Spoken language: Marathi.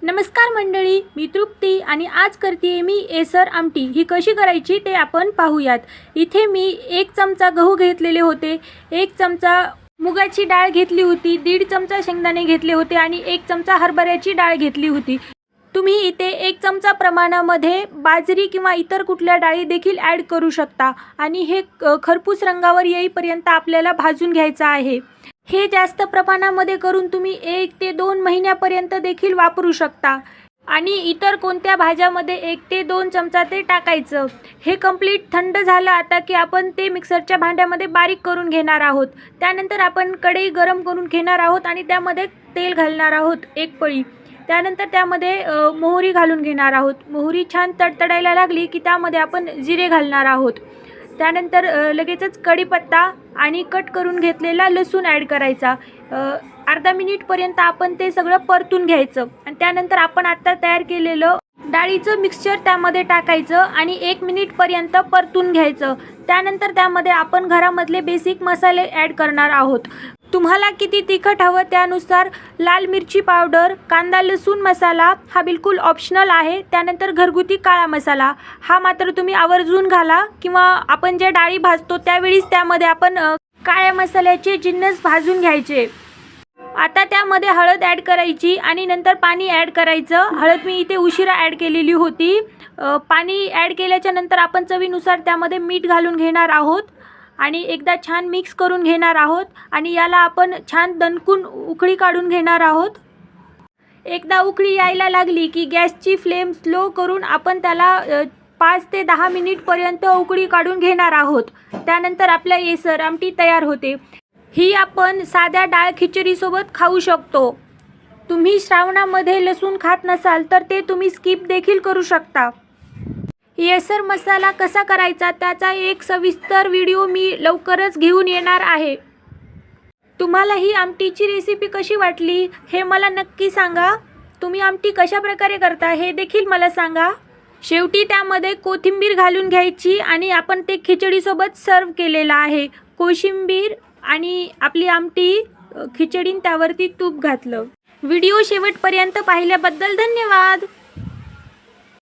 नमस्कार मंडळी, मी तृप्ती आणि आज करते मी एसर आमटी। ही कशी करायची ते आपण पाहूयात। इथे मी 1 चमचा गहू घेतलेले होते, 1 चमचा मुगाची डाळ घेतली होती, 1.5 चमचा शेंगदाणे घेतले होते आणि 1 चमचा हरभऱ्याची डाळ घेतली होती। तुम्ही इथे 1 चमचा प्रमाणामध्ये बाजरी किंवा इतर कुठल्या डाळी देखील ॲड करू शकता आणि हे खरपूस रंगावर येईपर्यंत आपल्याला भाजून घ्यायचं आहे। हे जास्त प्रमाणामध्ये करून तुम्ही 1 ते 2 महिन्यापर्यंत देखील वापरू शकता आणि इतर कोणत्या भाज्यामध्ये 1 ते 2 चमचा ते टाकायचं। हे कंप्लीट थंड झालं आता की आपण ते मिक्सरच्या भांड्यामध्ये बारीक करून घेणार आहोत। त्यानंतर आपण कढई गरम करून घेणार आहोत आणि त्यामध्ये तेल घालणार आहोत 1 पळी। त्यानंतर त्यामध्ये मोहरी घालून घेणार आहोत। मोहरी छान तडतडायला लागली की त्यामध्ये आपण जिरे घालणार आहोत। त्यानंतर लगेचच कढीपत्ता आणि कट करून घेतलेला लसूण ॲड करायचा। अर्धा मिनिटपर्यंत आपण ते सगळं परतून घ्यायचं आणि त्यानंतर आपण आता तयार केलेलं डाळीचं मिक्सचर त्यामध्ये टाकायचं आणि 1 मिनिटपर्यंत परतून घ्यायचं। त्यानंतर त्यामध्ये आपण घरामधले बेसिक मसाले ॲड करणार आहोत। तुम्हाला किती तिखट हवं त्यानुसार लाल मिरची पावडर, कांदा लसूण मसाला हा बिलकुल ऑप्शनल आहे। त्यानंतर घरगुती काळा मसाला हा मात्र तुम्ही आवर्जून घाला किंवा आपण जे डाळी भाजतो त्यावेळीच त्यामध्ये आपण काळ्या मसाल्याचे जिन्नस भाजून घ्यायचे। आता त्यामध्ये हळद ॲड करायची आणि नंतर पाणी ॲड करायचं। हळद मी इथे उशिरा ॲड केलेली होती। पाणी ॲड केल्याच्या नंतर आपण चवीनुसार त्यामध्ये मीठ घालून घेणार आहोत आणि एकदा छान मिक्स करून घेणार आहोत आणि याला आपण छान दणकून उकळी काढून घेणार आहोत। एकदा उकळी यायला लागली की गॅसची फ्लेम स्लो करून आपण त्याला 5 ते 10 मिनिटपर्यंत उकळी काढून घेणार आहोत। त्यानंतर आपल्या एसर आमटी तयार होते। ही आपण साध्या डाळ खिचडीसोबत खाऊ शकतो। तुम्ही श्रावणामध्ये लसूण खात नसाल तर ते तुम्ही स्किप देखील करू शकता। एसर मसाला कसा करायचा त्याचा एक सविस्तर व्हिडिओ मी लवकरच घेऊन येणार आहे। तुम्हाला ही आमटीची रेसिपी कशी वाटली हे मला नक्की सांगा। तुम्ही आमटी कशा प्रकारे करता हे देखील मला सांगा। शेवटी त्यामध्ये कोथिंबीर घालून घ्यायची आणि आपण ते खिचडीसोबत सर्व केलेलं आहे। कोशिंबीर आणि आपली आमटी खिचडीन त्यावरती तूप घातलं। व्हिडिओ शेवटपर्यंत पाहिल्याबद्दल धन्यवाद।